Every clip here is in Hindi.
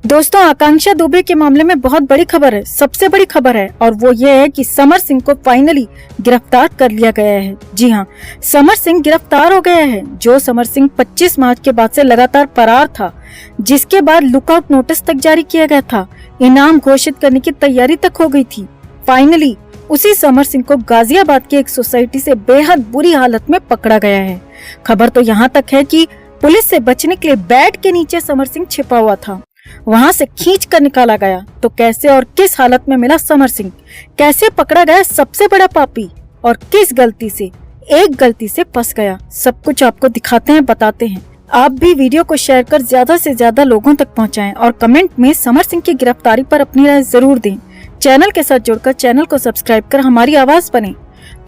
दोस्तों, आकांक्षा दुबे के मामले में बहुत बड़ी खबर है, सबसे बड़ी खबर है, और वो ये है कि समर सिंह को फाइनली गिरफ्तार कर लिया गया है। जी हाँ, समर सिंह गिरफ्तार हो गया है। जो समर सिंह 25 मार्च के बाद से लगातार फरार था, जिसके बाद लुकआउट नोटिस तक जारी किया गया था, इनाम घोषित करने की तैयारी तक हो गई थी। फाइनली उसी समर सिंह को गाजियाबाद की एक सोसाइटी से बेहद बुरी हालत में पकड़ा गया है। खबर तो यहाँ तक है कि पुलिस से बचने के लिए बेड के नीचे समर सिंह छिपा हुआ था, वहां से खींच कर निकाला गया। तो कैसे और किस हालत में मिला समर सिंह, कैसे पकड़ा गया सबसे बड़ा पापी, और किस गलती से, एक गलती से फंस गया, सब कुछ आपको दिखाते हैं, बताते हैं। आप भी वीडियो को शेयर कर ज्यादा से ज्यादा लोगों तक पहुंचाएं और कमेंट में समर सिंह की गिरफ्तारी पर अपनी राय जरूर दें। चैनल के साथ जुड़कर चैनल को सब्सक्राइब कर हमारी आवाज बने।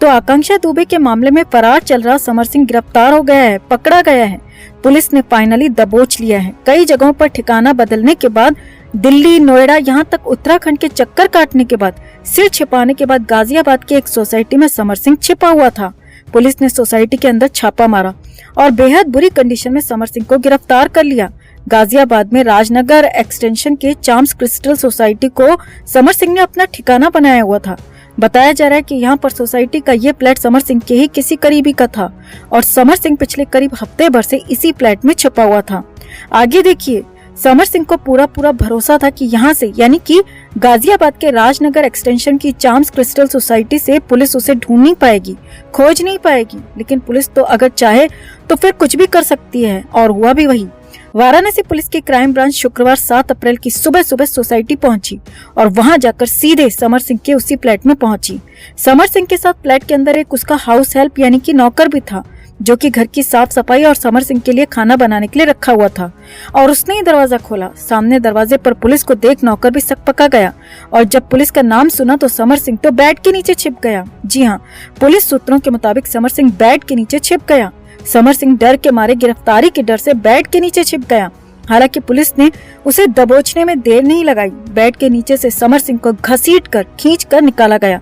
तो आकांक्षा दुबे के मामले में फरार चल रहा समर सिंह गिरफ्तार हो गया है, पकड़ा गया है। पुलिस ने फाइनली दबोच लिया है। कई जगहों पर ठिकाना बदलने के बाद, दिल्ली, नोएडा, यहाँ तक उत्तराखंड के चक्कर काटने के बाद, सिर छिपाने के बाद गाजियाबाद की एक सोसाइटी में समर सिंह छिपा हुआ था। पुलिस ने सोसाइटी के अंदर छापा मारा और बेहद बुरी कंडीशन में समर सिंह को गिरफ्तार कर लिया। गाजियाबाद में राजनगर एक्सटेंशन के चाम्स क्रिस्टल सोसाइटी को समर सिंह ने अपना ठिकाना बनाया हुआ था। बताया जा रहा है कि यहाँ पर सोसाइटी का ये फ्लैट समर सिंह के ही किसी करीबी का था और समर सिंह पिछले करीब हफ्ते भर से इसी फ्लैट में छुपा हुआ था। आगे देखिए, समर सिंह को पूरा भरोसा था कि यहाँ से, यानी कि गाजियाबाद के राजनगर एक्सटेंशन की चाम्स क्रिस्टल सोसाइटी से पुलिस उसे ढूंढ नहीं पाएगी, खोज नहीं पाएगी। लेकिन पुलिस तो अगर चाहे तो फिर कुछ भी कर सकती है, और हुआ भी वही। वाराणसी पुलिस की क्राइम ब्रांच शुक्रवार 7 अप्रैल की सुबह सोसाइटी पहुंची और वहां जाकर सीधे समर सिंह के उसी फ्लैट में पहुंची। समर सिंह के साथ फ्लैट के अंदर एक उसका हाउस हेल्प यानी कि नौकर भी था, जो कि घर की साफ सफाई और समर सिंह के लिए खाना बनाने के लिए रखा हुआ था। और उसने ही दरवाजा खोला। सामने दरवाजे पर पुलिस को देख नौकर भी सकपका गया, और जब पुलिस का नाम सुना तो समर सिंह तो बेड के नीचे छिप गया। जी हाँ, पुलिस सूत्रों के मुताबिक समर सिंह बेड के नीचे छिप गया। समर सिंह डर के मारे गिरफ्तारी के डर से बेड के नीचे छिप गया। हालांकि पुलिस ने उसे दबोचने में देर नहीं लगाई। बेड के नीचे से समर सिंह को घसीटकर खींचकर निकाला गया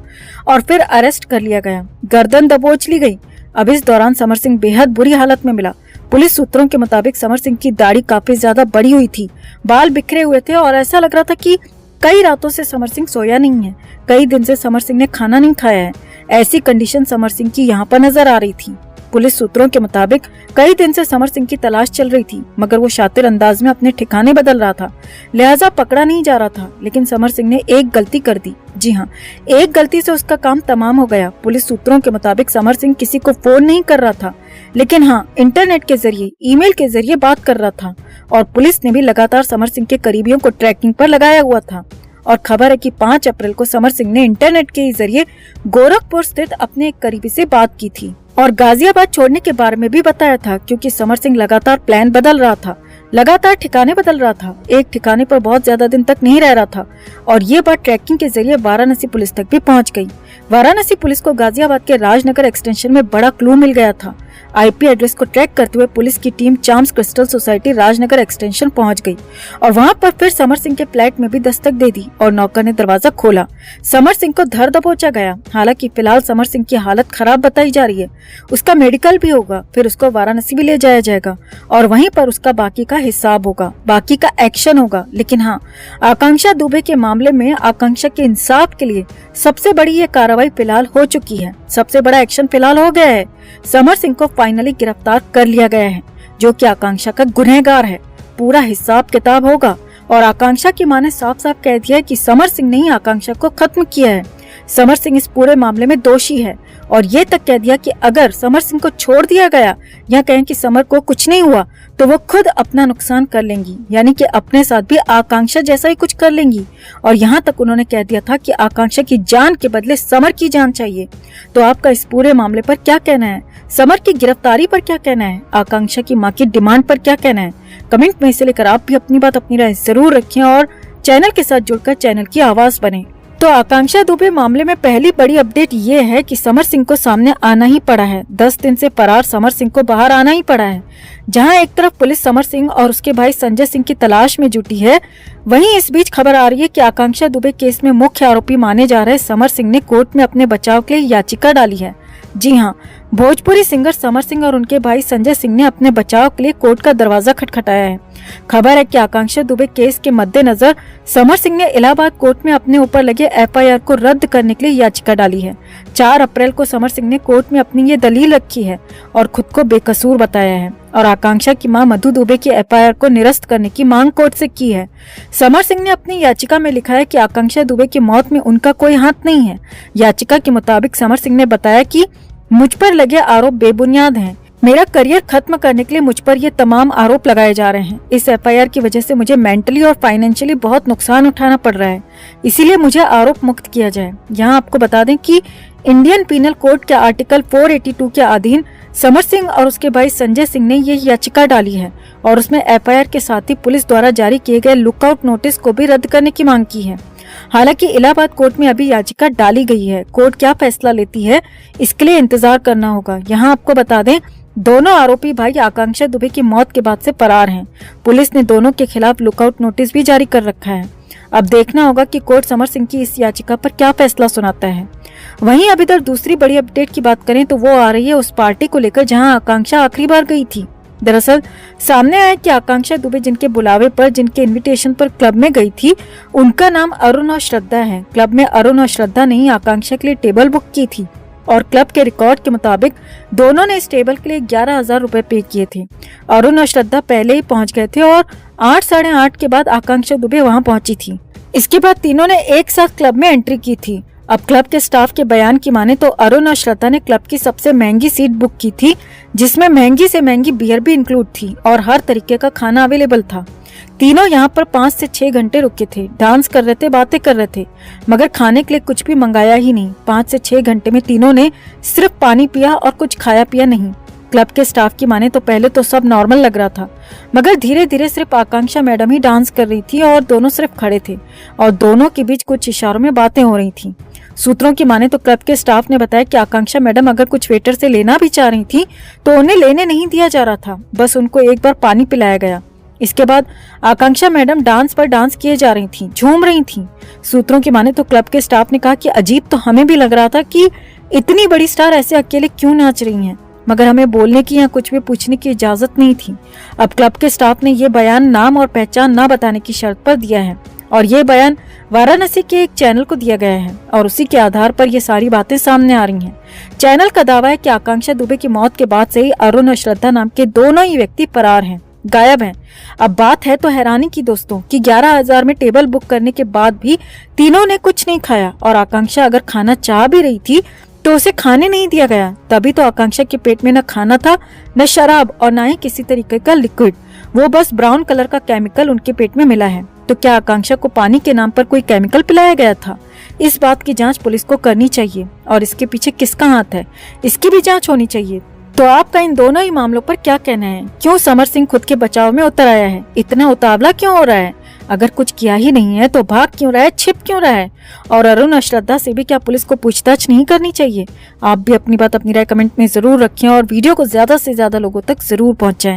और फिर अरेस्ट कर लिया गया। गर्दन दबोच ली गई। अब इस दौरान समर सिंह बेहद बुरी हालत में मिला। पुलिस सूत्रों के मुताबिक समर सिंह की दाढ़ी काफी ज्यादा बड़ी हुई थी, बाल बिखरे हुए थे और ऐसा लग रहा था कि कई रातों से समर सिंह सोया नहीं है, कई दिन से समर सिंह ने खाना नहीं खाया है। ऐसी कंडीशन समर सिंह की यहाँ पर नजर आ रही थी। पुलिस सूत्रों के मुताबिक कई दिन से समर सिंह की तलाश चल रही थी, मगर वो शातिर अंदाज में अपने ठिकाने बदल रहा था, लिहाजा पकड़ा नहीं जा रहा था। लेकिन समर सिंह ने एक गलती कर दी। जी हाँ, एक गलती से उसका काम तमाम हो गया। पुलिस सूत्रों के मुताबिक समर सिंह किसी को फोन नहीं कर रहा था, लेकिन हाँ, इंटरनेट के जरिए, ईमेल के जरिए बात कर रहा था। और पुलिस ने भी लगातार समर सिंह के करीबियों को ट्रैकिंग पर लगाया हुआ था। और खबर है कि 5 अप्रैल को समर सिंह ने इंटरनेट के जरिए गोरखपुर स्थित अपने एक करीबी से बात की थी और गाजियाबाद छोड़ने के बारे में भी बताया था, क्योंकि समर सिंह लगातार प्लान बदल रहा था, लगातार ठिकाने बदल रहा था, एक ठिकाने पर बहुत ज्यादा दिन तक नहीं रह रहा था। और ये बात ट्रैकिंग के जरिए वाराणसी पुलिस तक भी पहुंच गई। वाराणसी पुलिस को गाजियाबाद के राजनगर एक्सटेंशन में बड़ा क्लू मिल गया था। आईपी एड्रेस को ट्रैक करते हुए पुलिस की team चाम्स crystal society Rajnagar extension पहुंच गई और वहां पर फिर समर सिंह के फ्लैट में भी दस्तक दे दी और नौकर ने दरवाजा खोला। समर सिंह को धर दबोचा गया। हालांकि फिलहाल समर सिंह की हालत खराब बताई जा रही है। उसका मेडिकल भी होगा, फिर उसको वाराणसी भी ले जाया जाएगा और वहीं पर उसका बाकी का हिसाब होगा, बाकी का एक्शन होगा। लेकिन हाँ, आकांक्षा दुबे के मामले में आकांक्षा के इंसाफ के लिए सबसे बड़ी ये कार्रवाई फिलहाल हो चुकी है, सबसे बड़ा एक्शन फिलहाल हो गया है। समर सिंह को फाइनली गिरफ्तार कर लिया गया है, जो कि आकांक्षा का गुनहगार है। पूरा हिसाब किताब होगा और आकांक्षा की मां ने साफ साफ कह दिया है कि समर सिंह ने ही आकांक्षा को खत्म किया है। समर सिंह इस पूरे मामले में दोषी है और ये तक कह दिया कि अगर समर सिंह को छोड़ दिया गया या कहें कि समर को कुछ नहीं हुआ तो वो खुद अपना नुकसान कर लेंगी, यानी कि अपने साथ भी आकांक्षा जैसा ही कुछ कर लेंगी। और यहाँ तक उन्होंने कह दिया था कि आकांक्षा की जान के बदले समर की जान चाहिए। तो आपका इस पूरे मामले पर क्या कहना है? समर की गिरफ्तारी पर क्या कहना है? आकांक्षा की मां की डिमांड पर क्या कहना है? कमेंट में इसे लेकर आप भी अपनी बात, अपनी राय जरूर रखें और चैनल के साथ जुड़कर चैनल की आवाज बने। तो आकांक्षा दुबे मामले में पहली बड़ी अपडेट ये है कि समर सिंह को सामने आना ही पड़ा है। 10 दिन से फरार समर सिंह को बाहर आना ही पड़ा है। जहां एक तरफ पुलिस समर सिंह और उसके भाई संजय सिंह की तलाश में जुटी है, वहीं इस बीच खबर आ रही है कि आकांक्षा दुबे केस में मुख्य आरोपी माने जा रहे समर सिंह ने कोर्ट में अपने बचाव के लिए याचिका डाली है। जी हाँ, भोजपुरी सिंगर समर सिंह और उनके भाई संजय सिंह ने अपने बचाव के लिए कोर्ट का दरवाजा खटखटाया है। खबर है कि आकांक्षा दुबे केस के मद्देनजर समर सिंह ने इलाहाबाद कोर्ट में अपने ऊपर लगे एफआईआर को रद्द करने के लिए याचिका डाली है। 4 अप्रैल को समर सिंह ने कोर्ट में अपनी ये दलील रखी है और खुद को बेकसूर बताया है और आकांक्षा की मां मधु दुबे की एफआईआर को निरस्त करने की मांग कोर्ट से की है। समर सिंह ने अपनी याचिका में लिखा है कि आकांक्षा दुबे की मौत में उनका कोई हाथ नहीं है। याचिका के मुताबिक समर सिंह ने बताया कि मुझ पर लगे आरोप बेबुनियाद हैं। मेरा करियर खत्म करने के लिए मुझ पर ये तमाम आरोप लगाए जा रहे हैं। इस एफआईआर की वजह से मुझे मेंटली और फाइनेंशियली बहुत नुकसान उठाना पड़ रहा है, इसीलिए मुझे आरोप मुक्त किया जाए। यहाँ आपको बता दें कि इंडियन पीनल कोड के आर्टिकल 482 के अधीन समर सिंह और उसके भाई संजय सिंह ने ये याचिका डाली है और उसमें एफआईआर के साथ ही पुलिस द्वारा जारी किए गए लुकआउट नोटिस को भी रद्द करने की मांग की है। हालांकि इलाहाबाद कोर्ट में अभी याचिका डाली गई है। कोर्ट क्या फैसला लेती है इसके लिए इंतजार करना होगा। यहाँ आपको बता दें, दोनों आरोपी भाई आकांक्षा दुबे की मौत के बाद से फरार हैं। पुलिस ने दोनों के खिलाफ लुकआउट नोटिस भी जारी कर रखा है। अब देखना होगा कि कोर्ट समर सिंह की इस याचिका पर क्या फैसला सुनाता है। वहीं अब इधर दूसरी बड़ी अपडेट की बात करें तो वो आ रही है उस पार्टी को लेकर जहां आकांक्षा आखिरी बार गई थी। दरअसल सामने आया कि आकांक्षा दुबे जिनके बुलावे पर, जिनके इनविटेशन पर क्लब में गई थी, उनका नाम अरुण और श्रद्धा है। क्लब में अरुण और श्रद्धा ने ही आकांक्षा के लिए टेबल बुक की थी और क्लब के रिकॉर्ड के मुताबिक दोनों ने इस टेबल के लिए 11,000 रुपए पे किए थे। अरुण और श्रद्धा पहले ही पहुंच गए थे और 8 साढ़े 8 के बाद आकांक्षा दुबे वहां पहुंची थी। इसके बाद तीनों ने एक साथ क्लब में एंट्री की थी। अब क्लब के स्टाफ के बयान की माने तो अरुण और श्रद्धा ने क्लब की सबसे महंगी सीट बुक की थी, जिसमें महंगी से महंगी बियर भी इंक्लूड थी और हर तरीके का खाना अवेलेबल था। तीनों यहाँ पर 5 से 6 घंटे रुके थे, डांस कर रहे थे, बातें कर रहे थे, मगर खाने के लिए कुछ भी मंगाया ही नहीं। 5 से 6 घंटे में तीनों ने सिर्फ पानी पिया और कुछ खाया पिया नहीं। क्लब के स्टाफ की माने तो पहले तो सब नॉर्मल लग रहा था, मगर धीरे धीरे सिर्फ आकांक्षा मैडम ही डांस कर रही थी और दोनों सिर्फ खड़े थे और दोनों के बीच कुछ इशारों में बातें हो रही थी। सूत्रों की माने तो क्लब के स्टाफ ने बताया कि आकांक्षा मैडम अगर कुछ वेटर से लेना भी चाह रही थी तो उन्हें लेने नहीं दिया जा रहा था, बस उनको एक बार पानी पिलाया गया। इसके बाद आकांक्षा मैडम डांस पर डांस किए जा रही थी, झूम रही थी। सूत्रों की माने तो क्लब के स्टाफ ने कहा कि अजीब तो हमें भी लग रहा था कि इतनी बड़ी स्टार ऐसे अकेले क्यों नाच रही हैं, मगर हमें बोलने की या कुछ भी पूछने की इजाजत नहीं थी। अब क्लब के स्टाफ ने ये बयान नाम और पहचान न बताने की शर्त पर दिया है और ये बयान वाराणसी के एक चैनल को दिया गया है और उसी के आधार पर ये सारी बातें सामने आ रही हैं। चैनल का दावा है कि आकांक्षा दुबे की मौत के बाद से ही अरुण और श्रद्धा नाम के दोनों ही व्यक्ति फरार हैं, गायब हैं। अब बात है तो हैरानी की दोस्तों कि 11,000 में टेबल बुक करने के बाद भी तीनों ने कुछ नहीं खाया और आकांक्षा अगर खाना चाह भी रही थी तो उसे खाने नहीं दिया गया। तभी तो आकांक्षा के पेट में न खाना था, न शराब और न ही किसी तरीके का लिक्विड, वो बस ब्राउन कलर का केमिकल उनके पेट में मिला है। तो क्या आकांक्षा को पानी के नाम पर कोई केमिकल पिलाया गया था? इस बात की जांच पुलिस को करनी चाहिए और इसके पीछे किसका हाथ है इसकी भी जांच होनी चाहिए। तो आपका इन दोनों ही मामलों पर क्या कहना है? क्यों समर सिंह खुद के बचाव में उतर आया है? इतना उतावला क्यों हो रहा है? अगर कुछ किया ही नहीं है तो भाग क्यों रहा है, छिप क्यों रहा है? और अरुण और श्रद्धा से भी क्या पुलिस को पूछताछ नहीं करनी चाहिए? आप भी अपनी बात, अपनी राय कमेंट में जरूर रखें और वीडियो को ज्यादा से ज्यादा लोगों तक जरूर पहुंचाएं।